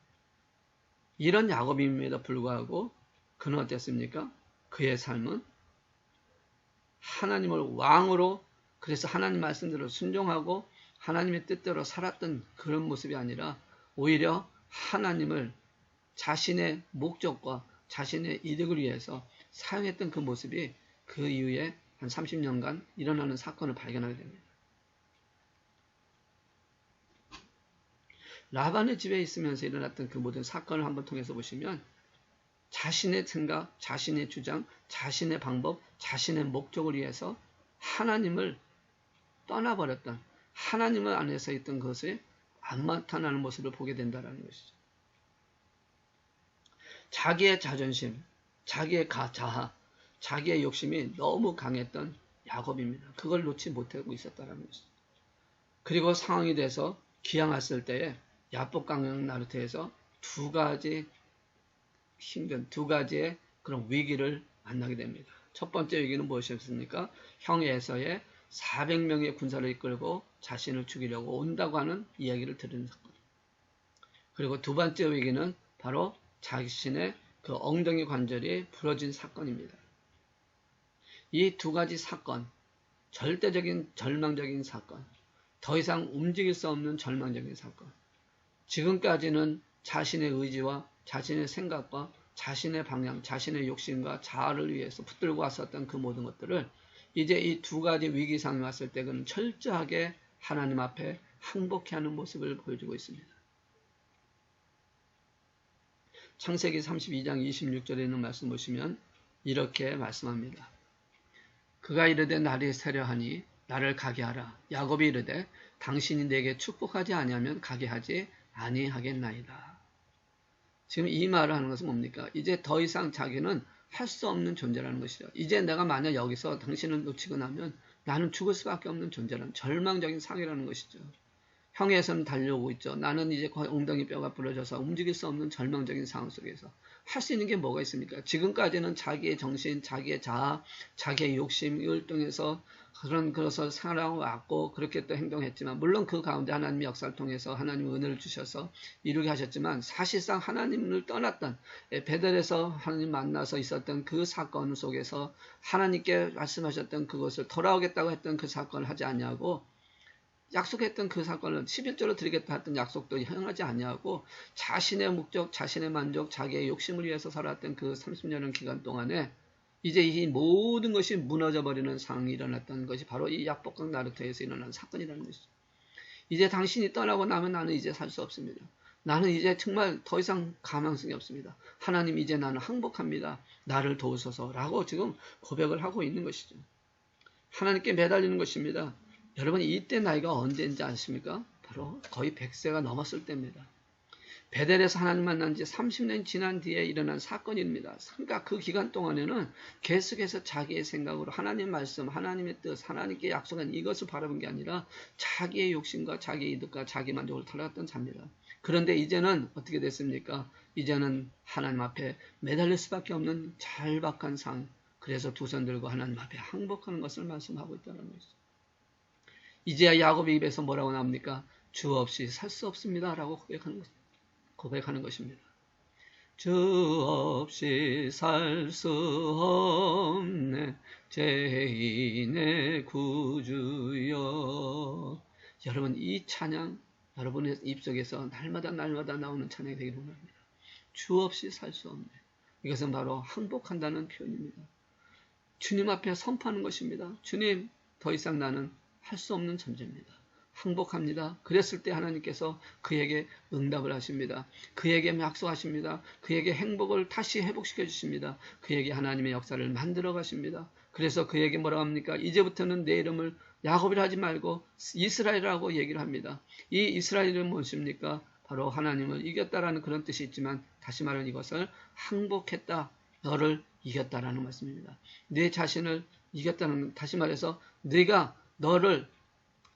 이런 야곱임에도 불구하고 그는 어땠습니까? 그의 삶은 하나님을 왕으로, 그래서 하나님 말씀대로 순종하고 하나님의 뜻대로 살았던 그런 모습이 아니라 오히려 하나님을 자신의 목적과 자신의 이득을 위해서 사용했던 그 모습이 그 이후에 한 30년간 일어나는 사건을 발견하게 됩니다. 라반의 집에 있으면서 일어났던 그 모든 사건을 한번 통해서 보시면 자신의 생각, 자신의 주장, 자신의 방법, 자신의 목적을 위해서 하나님을 떠나버렸던, 하나님을 안에서 있던 것을 안 나타나는 모습을 보게 된다는 것이죠. 자기의 자존심, 자기의 자하, 자기의 욕심이 너무 강했던 야곱입니다. 그걸 놓지 못하고 있었다는 것이죠. 그리고 상황이 돼서 기양 왔을 때에 야복강강 나루터에서 두 가지의 그런 위기를 만나게 됩니다. 첫 번째 위기는 무엇이었습니까? 형 에서의 400명의 군사를 이끌고 자신을 죽이려고 온다고 하는 이야기를 들은 사건. 그리고 두 번째 위기는 바로 자신의 그 엉덩이 관절이 부러진 사건입니다. 이 두 가지 사건, 절대적인 절망적인 사건, 더 이상 움직일 수 없는 절망적인 사건. 지금까지는 자신의 의지와 자신의 생각과 자신의 방향, 자신의 욕심과 자아를 위해서 붙들고 왔었던 그 모든 것들을 이제 이 두 가지 위기 상황이 왔을 때 그는 철저하게 하나님 앞에 항복해 하는 모습을 보여주고 있습니다. 창세기 32장 26절에 있는 말씀 보시면 이렇게 말씀합니다. 그가 이르되 날이 새려하니 나를 가게 하라. 야곱이 이르되 당신이 내게 축복하지 아니하면 가게 하지 아니하겠나이다. 지금 이 말을 하는 것은 뭡니까? 이제 더 이상 자기는 할 수 없는 존재라는 것이죠. 이제 내가 만약 여기서 당신을 놓치고 나면 나는 죽을 수밖에 없는 존재라는 절망적인 상이라는 것이죠. 형에서는 달려오고 있죠. 나는 이제 거의 엉덩이 뼈가 부러져서 움직일 수 없는 절망적인 상황 속에서 할 수 있는 게 뭐가 있습니까? 지금까지는 자기의 정신, 자기의 자아, 자기의 욕심을 통해서 그래서 살아왔고 그렇게 또 행동했지만 물론 그 가운데 하나님의 역사를 통해서 하나님의 은혜를 주셔서 이루게 하셨지만 사실상 하나님을 떠났던 베델에서 하나님 만나서 있었던 그 사건 속에서 하나님께 말씀하셨던 그것을 돌아오겠다고 했던 그 사건을 하지 않냐고 약속했던 그 사건을 11조로 드리겠다 했던 약속도 행하지 아니하고 자신의 목적, 자신의 만족, 자기의 욕심을 위해서 살았던 그 30년의 기간 동안에 이제 이 모든 것이 무너져 버리는 상황이 일어났던 것이 바로 이 약복강 나루터에서 일어난 사건이라는 것이죠. 이제 당신이 떠나고 나면 나는 이제 살 수 없습니다. 나는 이제 정말 더 이상 가망성이 없습니다. 하나님 이제 나는 항복합니다. 나를 도우소서 라고 지금 고백을 하고 있는 것이죠. 하나님께 매달리는 것입니다. 여러분 이때 나이가 언제인지 아십니까? 바로 거의 100세가 넘었을 때입니다. 베델에서 하나님 만난 지 30년 지난 뒤에 일어난 사건입니다. 그러니까 그 기간 동안에는 계속해서 자기의 생각으로 하나님 말씀, 하나님의 뜻, 하나님께 약속한 이것을 바라본 게 아니라 자기의 욕심과 자기의 이득과 자기 만족을 탈락했던 자입니다. 그런데 이제는 어떻게 됐습니까? 이제는 하나님 앞에 매달릴 수밖에 없는 절박한 상, 그래서 두 손 들고 하나님 앞에 항복하는 것을 말씀하고 있다는 것이죠. 이제야 야곱의 입에서 뭐라고 나옵니까? 주 없이 살 수 없습니다 라고 고백하는 것입니다. 주 없이 살 수 없네 죄인의 구주여. 여러분 이 찬양 여러분의 입속에서 날마다 나오는 찬양이 되기를 원합니다. 주 없이 살 수 없네. 이것은 바로 항복한다는 표현입니다. 주님 앞에 선포하는 것입니다. 주님 더 이상 나는 할 수 없는 존재입니다. 항복합니다. 그랬을 때 하나님께서 그에게 응답을 하십니다. 그에게 약속하십니다. 그에게 행복을 다시 회복시켜 주십니다. 그에게 하나님의 역사를 만들어 가십니다. 그래서 그에게 뭐라고 합니까? 이제부터는 내 이름을 야곱이라 하지 말고 이스라엘이라고 얘기를 합니다. 이 이스라엘은 무엇입니까? 바로 하나님을 이겼다라는 그런 뜻이 있지만 다시 말하면 이것을 항복했다. 너를 이겼다라는 말씀입니다. 내 자신을 이겼다는, 다시 말해서 네가 너를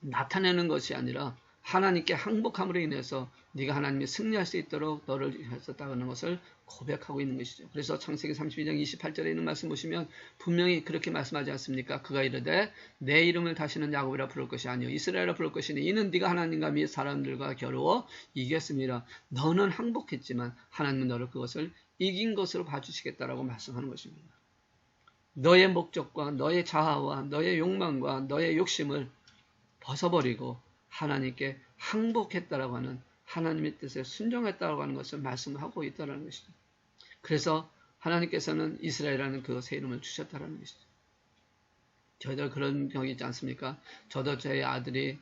나타내는 것이 아니라 하나님께 항복함으로 인해서 네가 하나님이 승리할 수 있도록 너를 하셨다는 것을 고백하고 있는 것이죠. 그래서 창세기 32장 28절에 있는 말씀 보시면 분명히 그렇게 말씀하지 않습니까? 그가 이르되 내 이름을 다시는 야곱이라 부를 것이 아니요 이스라엘이라 부를 것이니 이는 네가 하나님과 및 사람들과 겨루어 이겼습니다. 너는 항복했지만 하나님은 너를 그것을 이긴 것으로 봐주시겠다라고 말씀하는 것입니다. 너의 목적과 너의 자아와 너의 욕망과 너의 욕심을 벗어버리고 하나님께 항복했다라고 하는 하나님의 뜻에 순종했다라고 하는 것을 말씀하고 있다는 것이죠. 그래서 하나님께서는 이스라엘이라는 그 새 이름을 주셨다는 것이죠. 저희들 그런 경우 있지 않습니까? 저도 제 아들이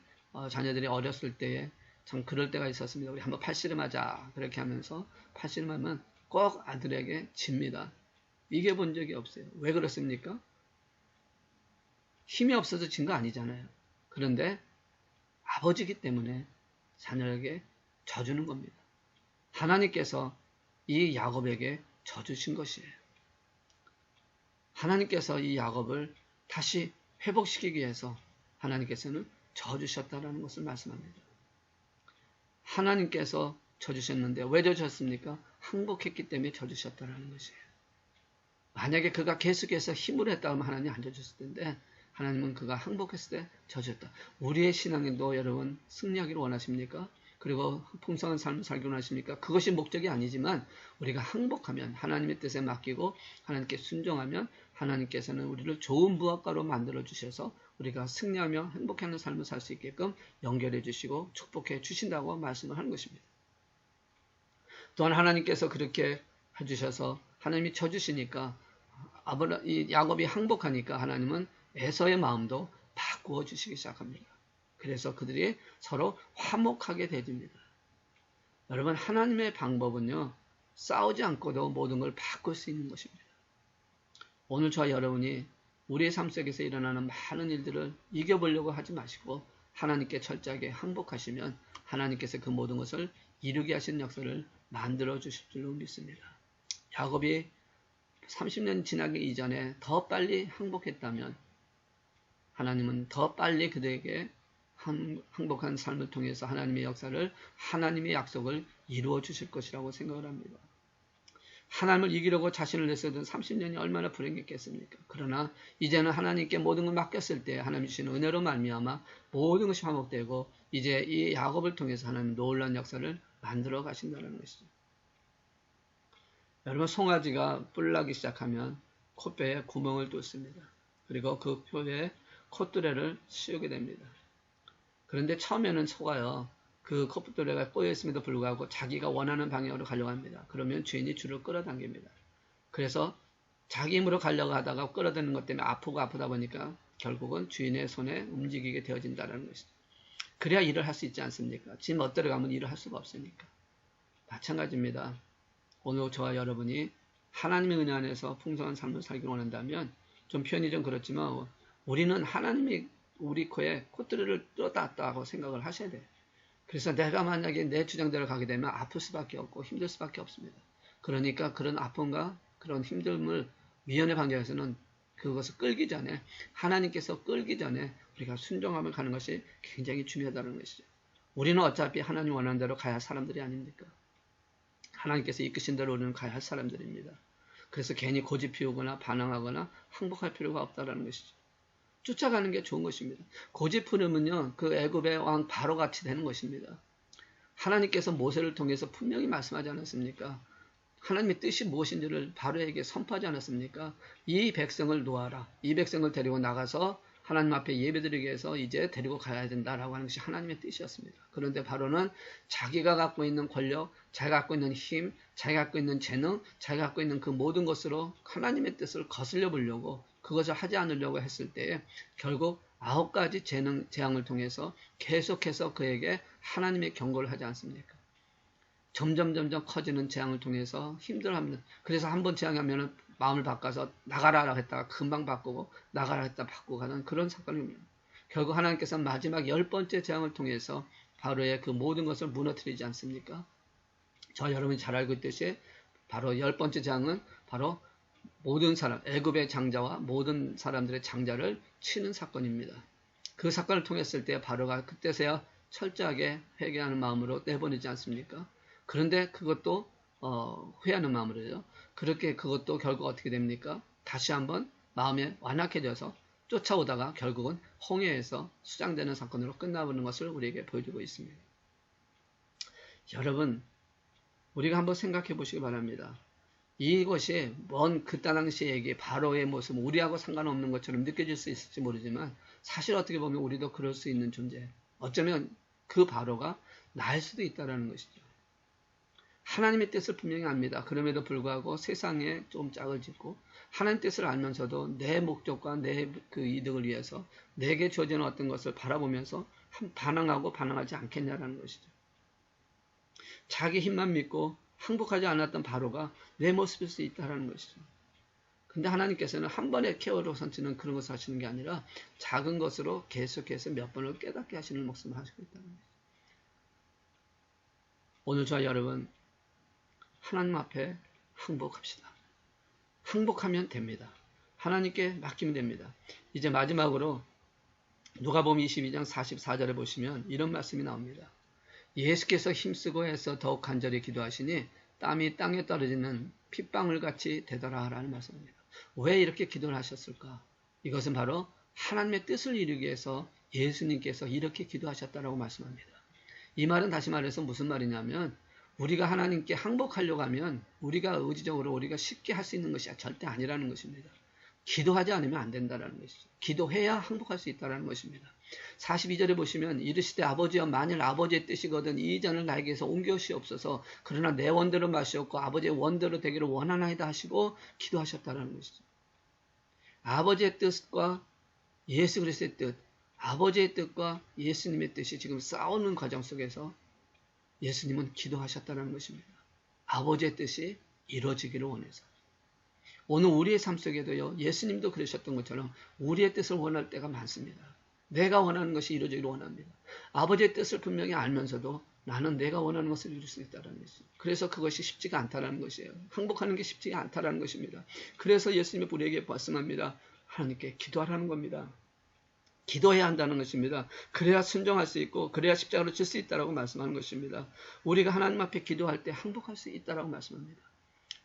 자녀들이 어렸을 때에 참 그럴 때가 있었습니다. 우리 한번 팔씨름하자 그렇게 하면서 팔씨름하면 꼭 아들에게 집니다. 이겨본 적이 없어요. 왜 그렇습니까? 힘이 없어서 진 거 아니잖아요. 그런데 아버지이기 때문에 자녀에게 져주는 겁니다. 하나님께서 이 야곱에게 져주신 것이에요. 하나님께서 이 야곱을 다시 회복시키기 위해서 하나님께서는 져주셨다는 것을 말씀합니다. 하나님께서 져주셨는데 왜 져주셨습니까? 항복했기 때문에 져주셨다는 것이에요. 만약에 그가 계속해서 힘을 했다면 하나님 안 져줬을 텐데 하나님은 그가 항복했을 때 져줬다. 우리의 신앙도 여러분 승리하기를 원하십니까? 그리고 풍성한 삶을 살기를 원하십니까? 그것이 목적이 아니지만 우리가 항복하면 하나님의 뜻에 맡기고 하나님께 순종하면 하나님께서는 우리를 좋은 무엇가로 만들어 주셔서 우리가 승리하며 행복하는 삶을 살 수 있게끔 연결해 주시고 축복해 주신다고 말씀을 하는 것입니다. 또한 하나님께서 그렇게 해주셔서 하나님이 쳐주시니까 이 야곱이 항복하니까 하나님은 에서의 마음도 바꾸어 주시기 시작합니다. 그래서 그들이 서로 화목하게 되집니다. 여러분 하나님의 방법은요. 싸우지 않고도 모든 걸 바꿀 수 있는 것입니다. 오늘 저와 여러분이 우리의 삶 속에서 일어나는 많은 일들을 이겨보려고 하지 마시고 하나님께 철저하게 항복하시면 하나님께서 그 모든 것을 이루게 하신 역사를 만들어 주실 줄로 믿습니다. 야곱이 30년 지나기 이전에 더 빨리 항복했다면 하나님은 더 빨리 그들에게 항복한 삶을 통해서 하나님의 역사를 하나님의 약속을 이루어 주실 것이라고 생각을 합니다. 하나님을 이기려고 자신을 내세우던 30년이 얼마나 불행했겠습니까? 그러나 이제는 하나님께 모든 걸 맡겼을 때 하나님 주시는 은혜로 말미암아 모든 것이 화목되고 이제 이 야곱을 통해서 하나님 놀라운 역사를 만들어 가신다는 것이죠. 여러분 송아지가 뿔 나기 시작하면 콧배에 구멍을 뚫습니다. 그리고 그 뼈에 콧뚜레를 씌우게 됩니다. 그런데 처음에는 소가요. 그 콧뚜레가 꼬여있음에도 불구하고 자기가 원하는 방향으로 가려고 합니다. 그러면 주인이 줄을 끌어당깁니다. 그래서 자기 힘으로 가려고 하다가 끌어당기는 것 때문에 아프다 보니까 결국은 주인의 손에 움직이게 되어진다는 것이죠. 그래야 일을 할 수 있지 않습니까? 짐 멋대로 가면 일을 할 수가 없으니까. 마찬가지입니다. 오늘 저와 여러분이 하나님의 은혜 안에서 풍성한 삶을 살기를 원한다면 좀 표현이 좀 그렇지만 우리는 하나님이 우리 코에 콧뚜레를 뚫었다고 생각을 하셔야 돼요. 그래서 내가 만약에 내 주장대로 가게 되면 아플 수밖에 없고 힘들 수밖에 없습니다. 그러니까 그런 아픔과 그런 힘듦을 위헌의 방향에서는 그것을 끌기 전에 하나님께서 끌기 전에 우리가 순종하며 가는 것이 굉장히 중요하다는 것이죠. 우리는 어차피 하나님 원하는 대로 가야 할 사람들이 아닙니까? 하나님께서 이끄신 대로 우리는 가야 할 사람들입니다. 그래서 괜히 고집 피우거나 반항하거나 항복할 필요가 없다는 것이죠. 쫓아가는 게 좋은 것입니다. 고집 부르면요, 그 애굽의 왕 바로 같이 되는 것입니다. 하나님께서 모세를 통해서 분명히 말씀하지 않았습니까? 하나님의 뜻이 무엇인지를 바로에게 선포하지 않았습니까? 이 백성을 놓아라. 이 백성을 데리고 나가서 하나님 앞에 예배드리기 위해서 이제 데리고 가야 된다라고 하는 것이 하나님의 뜻이었습니다. 그런데 바로는 자기가 갖고 있는 권력, 자기가 갖고 있는 힘, 자기가 갖고 있는 재능, 자기가 갖고 있는 그 모든 것으로 하나님의 뜻을 거슬려 보려고 그것을 하지 않으려고 했을 때에 결국 9가지 재앙을 통해서 계속해서 그에게 하나님의 경고를 하지 않습니까? 점점 커지는 재앙을 통해서 힘들어합니다. 그래서 한번 재앙하면 마음을 바꿔서 나가라 했다가 금방 바꾸고 나가라 했다 바꾸고 가는 그런 사건입니다. 결국 하나님께서 마지막 10번째 재앙을 통해서 바로의 그 모든 것을 무너뜨리지 않습니까? 저 여러분이 잘 알고 있듯이 바로 10번째 재앙은 바로 모든 사람, 애굽의 장자와 모든 사람들의 장자를 치는 사건입니다. 그 사건을 통했을 때 바로가 그때서야 철저하게 회개하는 마음으로 내보내지 않습니까? 그런데 그것도 후회하는 마음으로요. 그렇게 그것도 결국 어떻게 됩니까? 다시 한번 마음에 완악해져서 쫓아오다가 결국은 홍해에서 수장되는 사건으로 끝나버리는 것을 우리에게 보여주고 있습니다. 여러분, 우리가 한번 생각해 보시기 바랍니다. 이것이 먼 그때 당시에 바로의 모습, 우리하고 상관없는 것처럼 느껴질 수 있을지 모르지만 사실 어떻게 보면 우리도 그럴 수 있는 존재. 어쩌면 그 바로가 나일 수도 있다는 것이죠. 하나님의 뜻을 분명히 압니다. 그럼에도 불구하고 세상에 좀 짝을 짓고 하나님 뜻을 알면서도 내 목적과 내 그 이득을 위해서 내게 주어지는 어떤 것을 바라보면서 반항하고 반항하지 않겠냐라는 것이죠. 자기 힘만 믿고 항복하지 않았던 바로가 내 모습일 수 있다는 것이죠. 근데 하나님께서는 한 번에 케어로 선치는 그런 것을 하시는 게 아니라 작은 것으로 계속해서 몇 번을 깨닫게 하시는 목숨을 하시고 있다는 거죠. 오늘 저와 여러분 하나님 앞에 항복합시다. 항복하면 됩니다. 하나님께 맡기면 됩니다. 이제 마지막으로 누가복음 22장 44절에 보시면 이런 말씀이 나옵니다. 예수께서 힘쓰고 해서 더욱 간절히 기도하시니 땀이 땅에 떨어지는 핏방울 같이 되더라 라는 말씀입니다. 왜 이렇게 기도를 하셨을까? 이것은 바로 하나님의 뜻을 이루기 위해서 예수님께서 이렇게 기도하셨다라고 말씀합니다. 이 말은 다시 말해서 무슨 말이냐면 우리가 하나님께 항복하려고 하면 우리가 의지적으로 우리가 쉽게 할 수 있는 것이 절대 아니라는 것입니다. 기도하지 않으면 안 된다는 것이죠. 기도해야 항복할 수 있다는 것입니다. 42절에 보시면 이르시되 아버지여 만일 아버지의 뜻이거든 이 잔을 나에게서 옮겨시옵소서 그러나 내 원대로 마시옵고 아버지의 원대로 되기를 원하나이다 하시고 기도하셨다는 것이죠. 아버지의 뜻과 예수 그리스도의 뜻, 아버지의 뜻과 예수님의 뜻이 지금 싸우는 과정 속에서 예수님은 기도하셨다는 것입니다. 아버지의 뜻이 이루어지기를 원해서. 오늘 우리의 삶 속에도요, 예수님도 그러셨던 것처럼 우리의 뜻을 원할 때가 많습니다. 내가 원하는 것이 이루어지기를 원합니다. 아버지의 뜻을 분명히 알면서도 나는 내가 원하는 것을 이룰 수 있다는 것이죠. 그래서 그것이 쉽지가 않다는 것이에요. 항복하는 게 쉽지가 않다는 것입니다. 그래서 예수님이 우리에게 말씀합니다. 하나님께 기도하라는 겁니다. 기도해야 한다는 것입니다. 그래야 순종할 수 있고 그래야 십자가로 질 수 있다고 말씀하는 것입니다. 우리가 하나님 앞에 기도할 때 항복할 수 있다고 말씀합니다.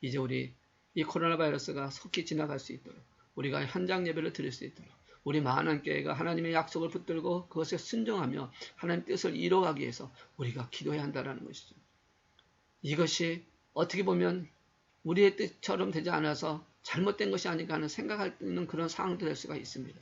이제 우리 이 코로나 바이러스가 속히 지나갈 수 있도록 우리가 현장 예배를 드릴 수 있도록 우리 많은 교회가 하나님의 약속을 붙들고 그것에 순종하며 하나님의 뜻을 이루어가기 위해서 우리가 기도해야 한다는 것이죠. 이것이 어떻게 보면 우리의 뜻처럼 되지 않아서 잘못된 것이 아닌가 하는 생각하는 그런 상황도 될 수가 있습니다.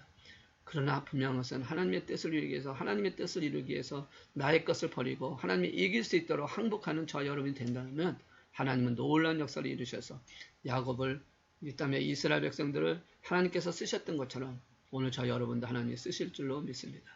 그러나 분명한 것은 하나님의 뜻을 이루기 위해서 하나님의 뜻을 이루기 위해서 나의 것을 버리고 하나님이 이길 수 있도록 항복하는 저 여러분이 된다면 하나님은 놀라운 역사를 이루셔서 야곱을 이 땅에 이스라엘 백성들을 하나님께서 쓰셨던 것처럼 오늘 저 여러분도 하나님이 쓰실 줄로 믿습니다.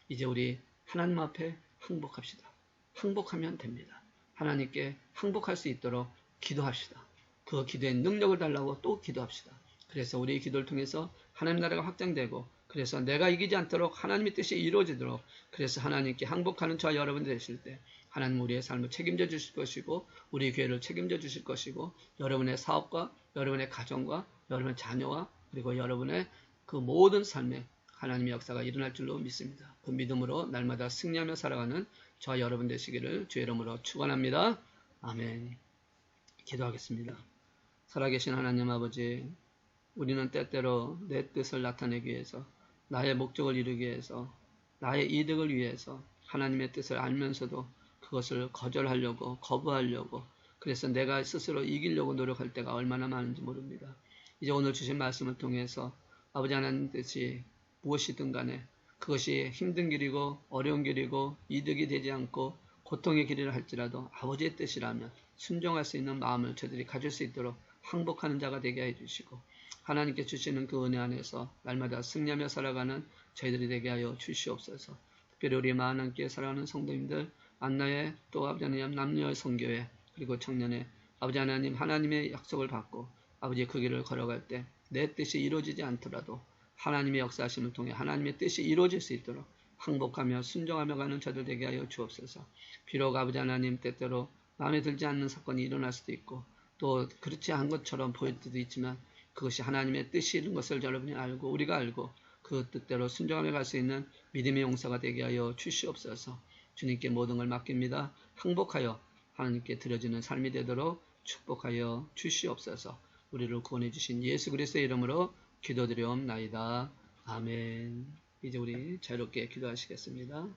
이제 우리 하나님 앞에 항복합시다. 항복하면 됩니다. 하나님께 항복할 수 있도록 기도합시다. 그 기도의 능력을 달라고 또 기도합시다. 그래서 우리의 기도를 통해서 하나님 나라가 확장되고 그래서 내가 이기지 않도록 하나님의 뜻이 이루어지도록 그래서 하나님께 항복하는 저와 여러분 되실 때 하나님 우리의 삶을 책임져 주실 것이고 우리 교회를 책임져 주실 것이고 여러분의 사업과 여러분의 가정과 여러분의 자녀와 그리고 여러분의 그 모든 삶에 하나님의 역사가 일어날 줄로 믿습니다. 그 믿음으로 날마다 승리하며 살아가는 저와 여러분 되시기를 주의 이름으로 축원합니다. 아멘. 기도하겠습니다. 살아계신 하나님 아버지, 우리는 때때로 내 뜻을 나타내기 위해서 나의 목적을 이루기 위해서 나의 이득을 위해서 하나님의 뜻을 알면서도 그것을 거절하려고 거부하려고 그래서 내가 스스로 이기려고 노력할 때가 얼마나 많은지 모릅니다. 이제 오늘 주신 말씀을 통해서 아버지 하나님 뜻이 무엇이든 간에 그것이 힘든 길이고 어려운 길이고 이득이 되지 않고 고통의 길이라 할지라도 아버지의 뜻이라면 순종할 수 있는 마음을 저들이 가질 수 있도록 항복하는 자가 되게 해주시고 하나님께 주시는 그 은혜 안에서 날마다 승리하며 살아가는 저희들이 되게 하여 주시옵소서. 특별히 우리 마흔함께 살아가는 성도님들 안나의 또 아버지 하나님 남녀의 성교회 그리고 청년의 아버지 하나님 하나님의 약속을 받고 아버지의 그 길을 걸어갈 때 내 뜻이 이루어지지 않더라도 하나님의 역사하심을 통해 하나님의 뜻이 이루어질 수 있도록 항복하며 순종하며 가는 저들 되게 하여 주옵소서. 비록 아버지 하나님 때때로 마음에 들지 않는 사건이 일어날 수도 있고 또 그렇지 않은 것처럼 보일 때도 있지만 그것이 하나님의 뜻이 이런 것을 여러분이 알고 우리가 알고 그 뜻대로 순종하며 갈 수 있는 믿음의 용사가 되게 하여 주시옵소서. 주님께 모든 걸 맡깁니다. 항복하여 하나님께 드려지는 삶이 되도록 축복하여 주시옵소서. 우리를 구원해 주신 예수 그리스도의 이름으로 기도드리옵나이다. 아멘. 이제 우리 자유롭게 기도하시겠습니다.